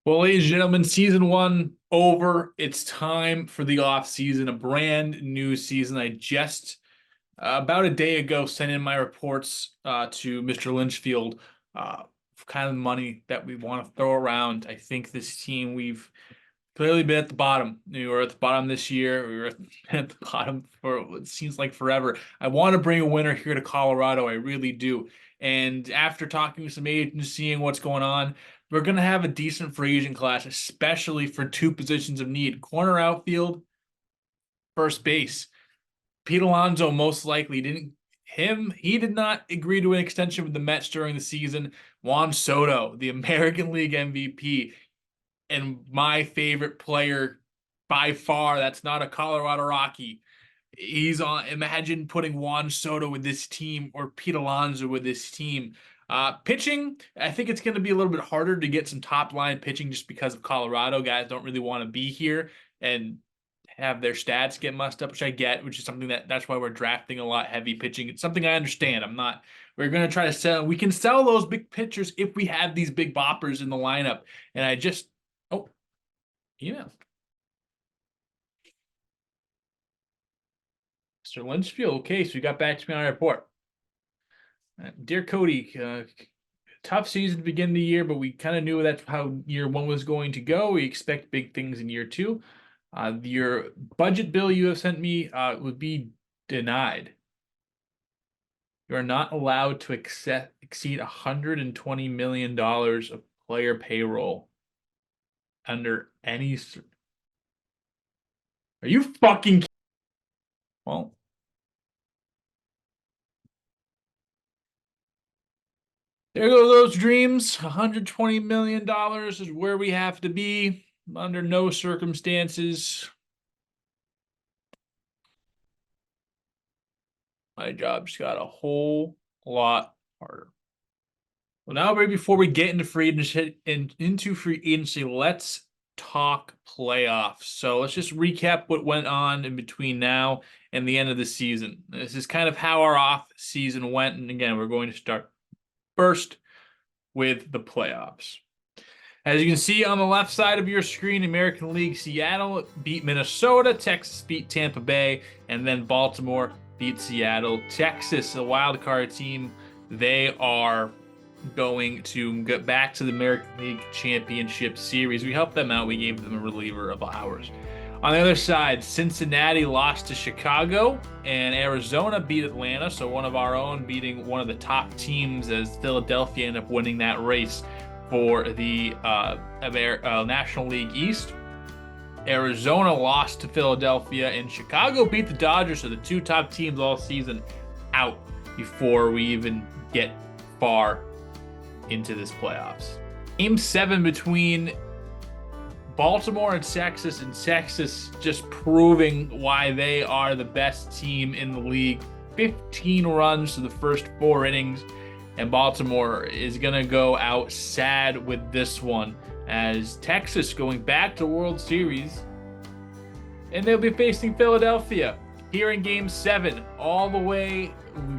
Well, ladies and gentlemen, season one over. It's time for the off season, a brand new season. I just about a day ago sent in my reports to Mr. Lynchfield, kind of the money that we want to throw around. I think this team, we've clearly been at the bottom. We were at the bottom this year. We were at the bottom for what seems like forever. I want to bring a winner here to Colorado. I really do. And after talking with some agents, seeing what's going on, we're going to have a decent free agent class, especially for two positions of need: corner outfield, first base. Pete Alonso most likely didn't. He did not agree to an extension with the Mets during the season. Juan Soto, the American League MVP, and my favorite player by far, that's not a Colorado Rocky. He's on. Imagine putting Juan Soto with this team or Pete Alonso with this team. Pitching, I think it's going to be a little bit harder to get some top line pitching just because of Colorado. Guys don't really want to be here and have their stats get mussed up, which I get, which is something that's why we're drafting a lot heavy pitching. It's something I understand. We're going to try to sell. We can sell those big pitchers if we have these big boppers in the lineup. And oh, email. Mr. Lynchfield, okay, so you got back to me on our report. Dear Cody, tough season to begin the year, but we kind of knew that's how year one was going to go. We expect big things in year two. Your budget bill you have sent me would be denied. You are not allowed to exceed $120 million of player payroll under any. Are you fucking? Well, there go those dreams. $120 million is where we have to be. Under no circumstances. My job just got a whole lot harder. Well, now, right before we get into free agency, let's talk playoffs. So let's just recap what went on in between now and the end of the season. This is kind of how our off season went. And again, we're going to start first with the playoffs. As you can see on the left side of your screen, American League, Seattle beat Minnesota, Texas beat Tampa Bay, and then Baltimore beat Seattle. Texas, a wild card team, they are going to get back to the American League Championship Series. We helped them out. We gave them a reliever of ours. On the other side, Cincinnati lost to Chicago, and Arizona beat Atlanta, so one of our own beating one of the top teams as Philadelphia ended up winning that race for the National League East. Arizona lost to Philadelphia, and Chicago beat the Dodgers, so the two top teams all season out before we even get far into this playoffs. Game 7 between Baltimore and Texas just proving why they are the best team in the league. 15 runs to the first 4 innings, and Baltimore is going to go out sad with this one, as Texas going back to World Series, and they'll be facing Philadelphia here in Game 7. All the way,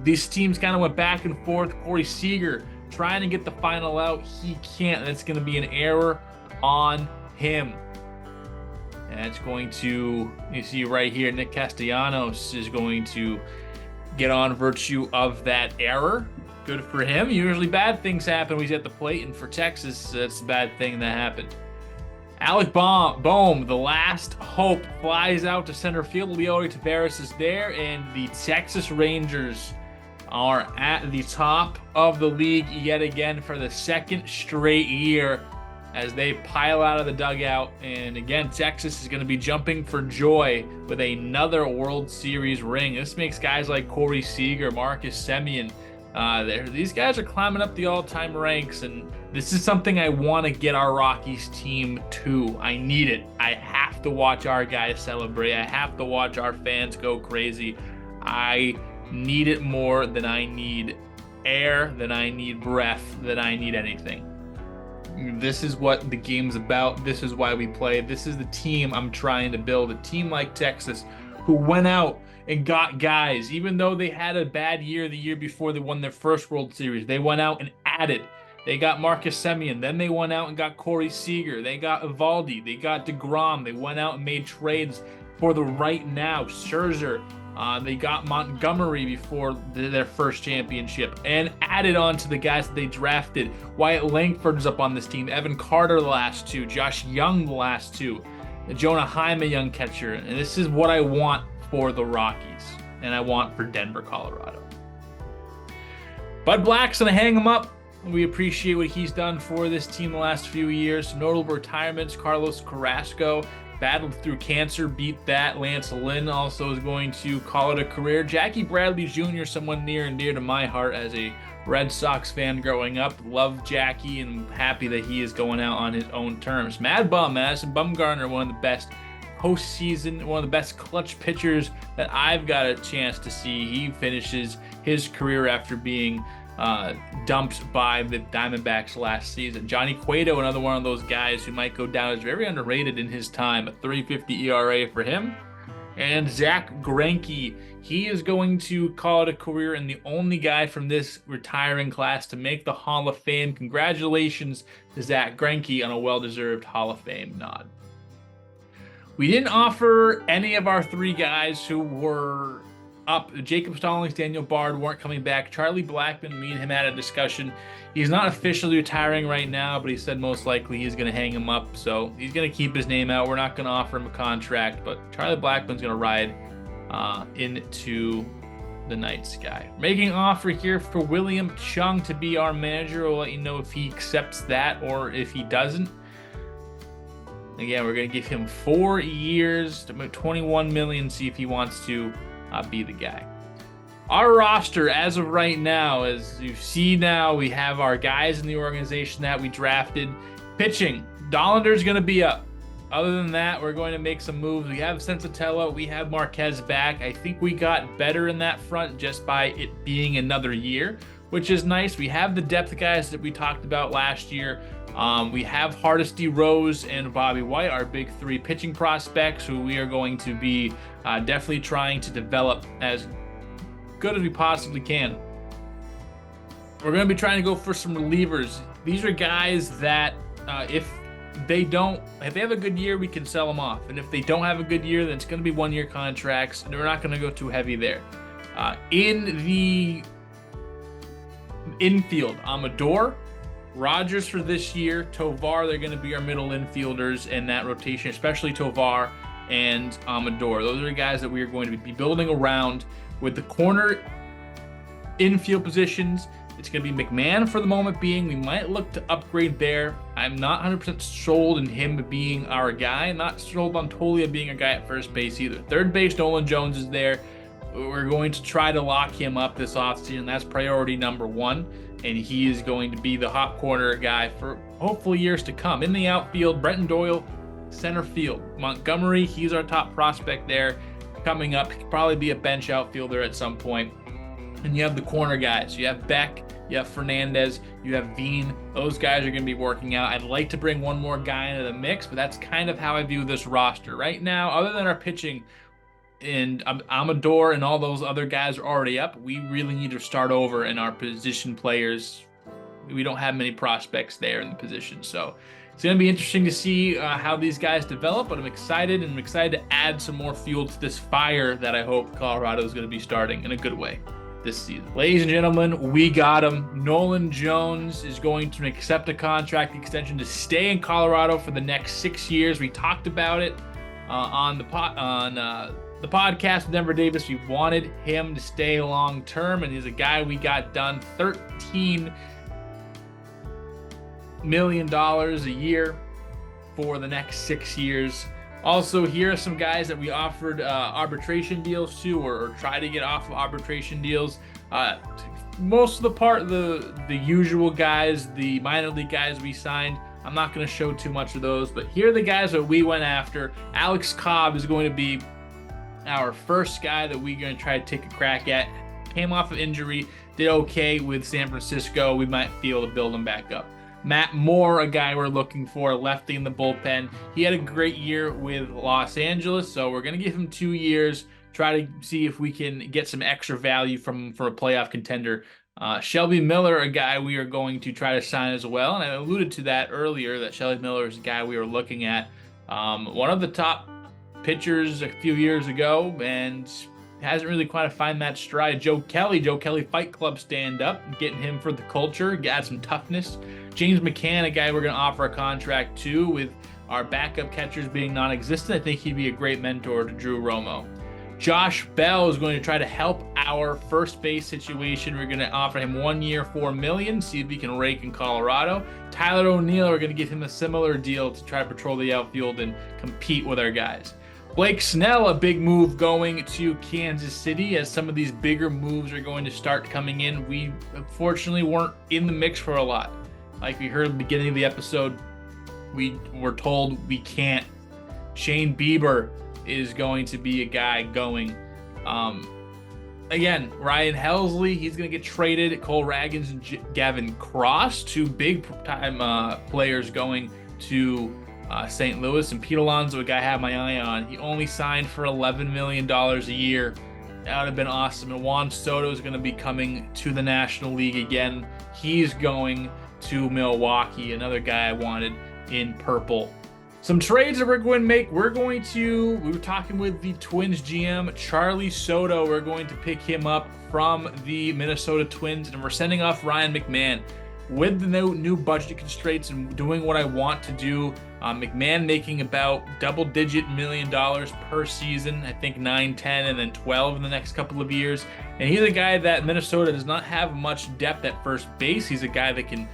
these teams kind of went back and forth. Corey Seager trying to get the final out. He can't. That's going to be an error on him. And it's going to, you see right here, Nick Castellanos is going to get on virtue of that error. Good for him. Usually bad things happen when he's at the plate, and for Texas, that's a bad thing that happened. Alec Bohm, the last hope, flies out to center field. Leody Taveras is there, and the Texas Rangers are at the top of the league yet again for the second straight year as they pile out of the dugout. And again, Texas is going to be jumping for joy with another World Series ring. This makes guys like Corey Seager, Marcus Semien, these guys are climbing up the all-time ranks, and this is something I want to get our Rockies team to. I need it. I have to watch our guys celebrate. I have to watch our fans go crazy. I need it more than I need air, than I need breath, than I need anything. This is what the game's about. This is why we play. This is the team I'm trying to build. A team like Texas, who went out and got guys, even though they had a bad year the year before they won their first World Series. They went out and added They got Marcus Semien. Then they went out and got Corey Seager. They got Evaldi. They got DeGrom. They went out and made trades for the right now. Scherzer. They got Montgomery before their first championship and added on to the guys that they drafted. Wyatt Langford's up on this team. Evan Carter the last two. Josh Young the last two. Jonah Heim, a young catcher. And this is what I want for the Rockies. And I want for Denver, Colorado. Bud Black's going to hang him up. We appreciate what he's done for this team the last few years. Notable retirements, Carlos Carrasco battled through cancer, beat that. Lance Lynn also is going to call it a career. Jackie Bradley Jr., someone near and dear to my heart as a Red Sox fan growing up. Love Jackie and happy that he is going out on his own terms. Mad Bum, Madison Bumgarner, one of the best postseason, one of the best clutch pitchers that I've got a chance to see. He finishes his career after being dumped by the Diamondbacks last season. Johnny Cueto, another one of those guys who might go down as very underrated in his time. A 3.50 ERA for him. And Zach Greinke, he is going to call it a career and the only guy from this retiring class to make the Hall of Fame. Congratulations to Zach Greinke on a well-deserved Hall of Fame nod. We didn't offer any of our three guys who were up. Jacob Stallings, Daniel Bard weren't coming back. Charlie Blackmon, me and him had a discussion. He's not officially retiring right now, but he said most likely he's going to hang him up. So he's going to keep his name out. We're not going to offer him a contract, but Charlie Blackmon's going to ride into the night sky. Making an offer here for William Chung to be our manager. We'll let you know if he accepts that or if he doesn't. Again, we're going to give him 4 years, about $21 million, see if he wants to be the guy. Our roster as of right now, as you see now, we have our guys in the organization that we drafted. Pitching, Dollander's going to be up. Other than that, we're going to make some moves. We have Sensatella, we have Marquez back. I think we got better in that front just by it being another year, which is nice. We have the depth guys that we talked about last year. We have Hardesty, Rose, and Bobby White, our big three pitching prospects, who we are going to be definitely trying to develop as good as we possibly can. We're going to be trying to go for some relievers. These are guys that if they have a good year, we can sell them off. And if they don't have a good year, then it's going to be 1-year contracts, and we're not going to go too heavy there. In the infield, Amador, Rogers for this year, Tovar, they're going to be our middle infielders in that rotation, especially Tovar and Amador. Those are the guys that we are going to be building around. With the corner infield positions, it's going to be McMahon for the moment being. We might look to upgrade there. I'm not 100% sold in him being our guy. I'm not sold on Tolia being a guy at first base either. Third base, Nolan Jones is there. We're going to try to lock him up this offseason. That's priority number 1. And he is going to be the hot corner guy for hopefully years to come. In the outfield, Brenton Doyle, center field. Montgomery, he's our top prospect there. Coming up, he could probably be a bench outfielder at some point. And you have the corner guys. You have Beck, you have Fernandez, you have Veen. Those guys are going to be working out. I'd like to bring one more guy into the mix, but that's kind of how I view this roster. Right now, other than our pitching, and Amador and all those other guys are already up, we really need to start over in our position players. We don't have many prospects there in the position, so it's going to be interesting to see how these guys develop, but I'm excited, and I'm excited to add some more fuel to this fire that I hope Colorado is going to be starting in a good way this season. Ladies and gentlemen, we got him. Nolan Jones is going to accept a contract extension to stay in Colorado for the next 6 years. We talked about it on the podcast with Denver Davis. We wanted him to stay long term, and he's a guy we got done $13 million a year for the next 6 years. Also, here are some guys that we offered arbitration deals to, or try to get off of arbitration deals. Most of the part, the usual guys, the minor league guys we signed. I'm not going to show too much of those, but here are the guys that we went after. Alex Cobb is going to be our first guy that we're going to try to take a crack at. Came off of injury, did okay with San Francisco. We might be able to build him back up. Matt Moore, a guy we're looking for, lefty in the bullpen. He had a great year with Los Angeles, so we're going to give him 2 years, try to see if we can get some extra value from a playoff contender Shelby Miller, a guy we are going to try to sign as well. And I alluded to that earlier, that Shelby Miller is a guy we were looking at. One of the top pitchers a few years ago, and hasn't really quite found that stride. Joe Kelly Fight Club stand up, getting him for the culture, got some toughness. James McCann, a guy we're going to offer a contract to, with our backup catchers being non-existent. I think he'd be a great mentor to Drew Romo. Josh Bell is going to try to help our first base situation. We're going to offer him 1 year, $4 million, see if he can rake in Colorado. Tyler O'Neill, we're going to give him a similar deal to try to patrol the outfield and compete with our guys. Blake Snell, a big move going to Kansas City, as some of these bigger moves are going to start coming in. We unfortunately weren't in the mix for a lot. Like we heard at the beginning of the episode, we were told we can't. Shane Bieber is going to be a guy going. Again, Ryan Helsley, he's going to get traded. Cole Raggins and Gavin Cross, two big-time players going to St. Louis. And Pete Alonso, a guy I have my eye on. He only signed for $11 million a year. That would have been awesome. And Juan Soto is going to be coming to the National League again. He's going to Milwaukee, another guy I wanted in purple. Some trades that we're going to make. We were talking with the Twins GM, Charlie Soto. We're going to pick him up from the Minnesota Twins, and we're sending off Ryan McMahon. With the new budget constraints and doing what I want to do, McMahon making about double-digit $1 million per season. I think 9, 10, and then 12 in the next couple of years. And he's a guy that Minnesota does not have much depth at first base. He's a guy that can,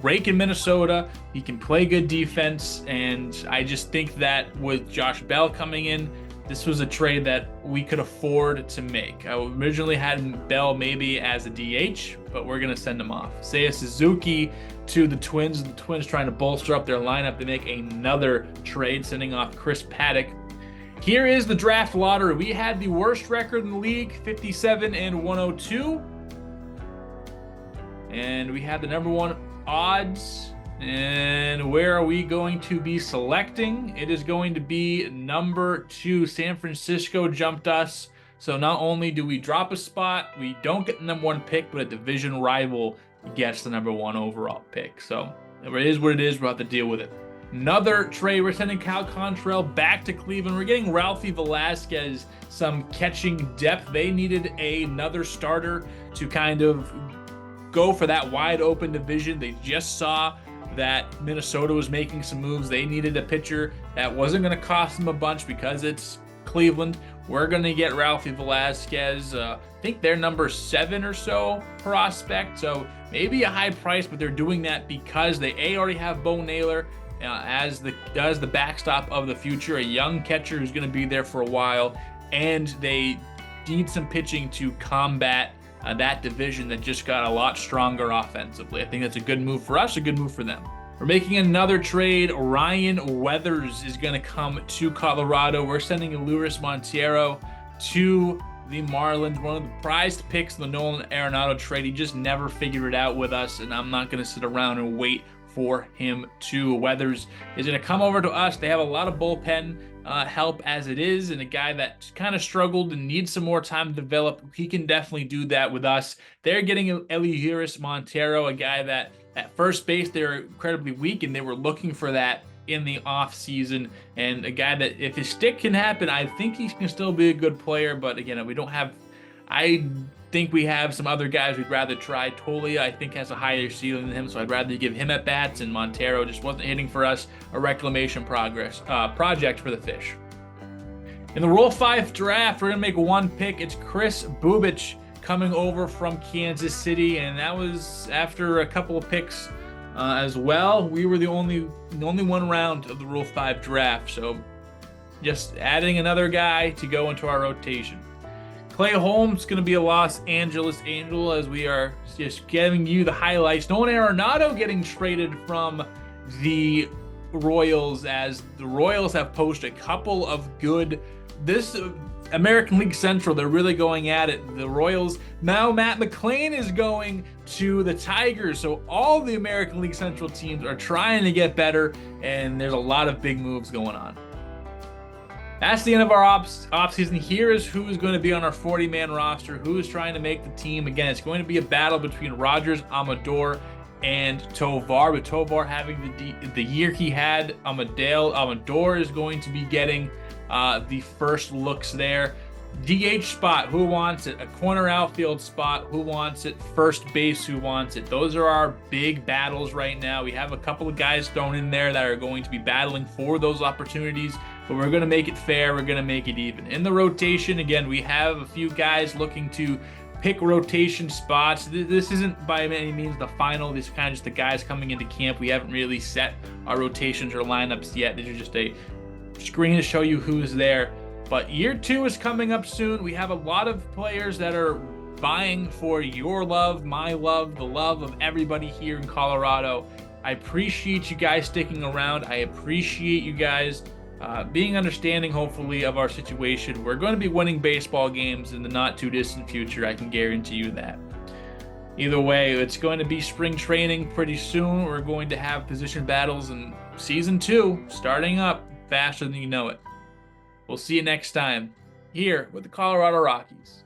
rake in Minnesota. He can play good defense, and I just think that with Josh Bell coming in, this was a trade that we could afford to make. I originally had Bell maybe as a DH, but we're going to send him off. Seiya Suzuki to the Twins. The Twins trying to bolster up their lineup. They make another trade, sending off Chris Paddock. Here is the draft lottery. We had the worst record in the league, 57-102. And we had the number one odds. And where are we going to be selecting? It is going to be number 2. San Francisco jumped us. So not only do we drop a spot, we don't get the number 1 pick, but a division rival gets the number 1 overall pick. So it is what it is. We'll have to deal with it. Another trade. We're sending Cal Quantrill back to Cleveland. We're getting Ralphie Velasquez some catching depth. They needed another starter to kind of go for that wide open division. They just saw that Minnesota was making some moves. They needed a pitcher that wasn't going to cost them a bunch because it's Cleveland. We're going to get Ralphie Velasquez. I think they're number 7 or so prospect, so maybe a high price, but they're doing that because they already have Bo Naylor as the backstop of the future, a young catcher who's going to be there for a while, and they need some pitching to combat that division that just got a lot stronger offensively. I think that's a good move for us, a good move for them. We're making another trade. Ryan Weathers is going to come to Colorado. We're sending Luis Montero to the Marlins, one of the prized picks in the Nolan Arenado trade. He just never figured it out with us, and I'm not going to sit around and wait for him to. Weathers is going to come over to us. They have a lot of bullpen help as it is, and a guy that kind of struggled and needs some more time to develop. He can definitely do that with us. They're getting Luis Montero, a guy that at first base they're incredibly weak, and they were looking for that in the off season, and a guy that if his stick can happen, I think he can still be a good player. But again, I think we have some other guys we'd rather try. Tolia, I think, has a higher ceiling than him, so I'd rather give him at bats, and Montero just wasn't hitting for us. A reclamation project for the Fish. In the Rule 5 draft, we're going to make 1 pick. It's Chris Bubich coming over from Kansas City, and that was after a couple of picks as well. We were the only 1 round of the Rule 5 draft, so just adding another guy to go into our rotation. Clay Holmes is going to be a Los Angeles Angel, as we are just giving you the highlights. Nolan Arenado getting traded from the Royals, as the Royals have posted a couple of good. This American League Central, they're really going at it. The Royals, now Matt McClain is going to the Tigers. So all the American League Central teams are trying to get better, and there's a lot of big moves going on. That's the end of our offseason. Here is who is going to be on our 40-man roster, who is trying to make the team. Again, it's going to be a battle between Rogers, Amador, and Tovar. With Tovar having the year he had, Amador is going to be getting the first looks there. DH spot, who wants it? A corner outfield spot, who wants it? First base, who wants it? Those are our big battles right now. We have a couple of guys thrown in there that are going to be battling for those opportunities, but we're going to make it fair. We're going to make it even. In the rotation, again, we have a few guys looking to pick rotation spots. This isn't by any means the final. These are kind of just the guys coming into camp. We haven't really set our rotations or lineups yet. These are just a screen to show you who's there. But year 2 is coming up soon. We have a lot of players that are vying for your love, my love, the love of everybody here in Colorado. I appreciate you guys sticking around. I appreciate you guys being understanding, hopefully, of our situation. We're going to be winning baseball games in the not too distant future. I can guarantee you that. Either way, it's going to be spring training pretty soon. We're going to have position battles in season 2 starting up faster than you know it. We'll see you next time here with the Colorado Rockies.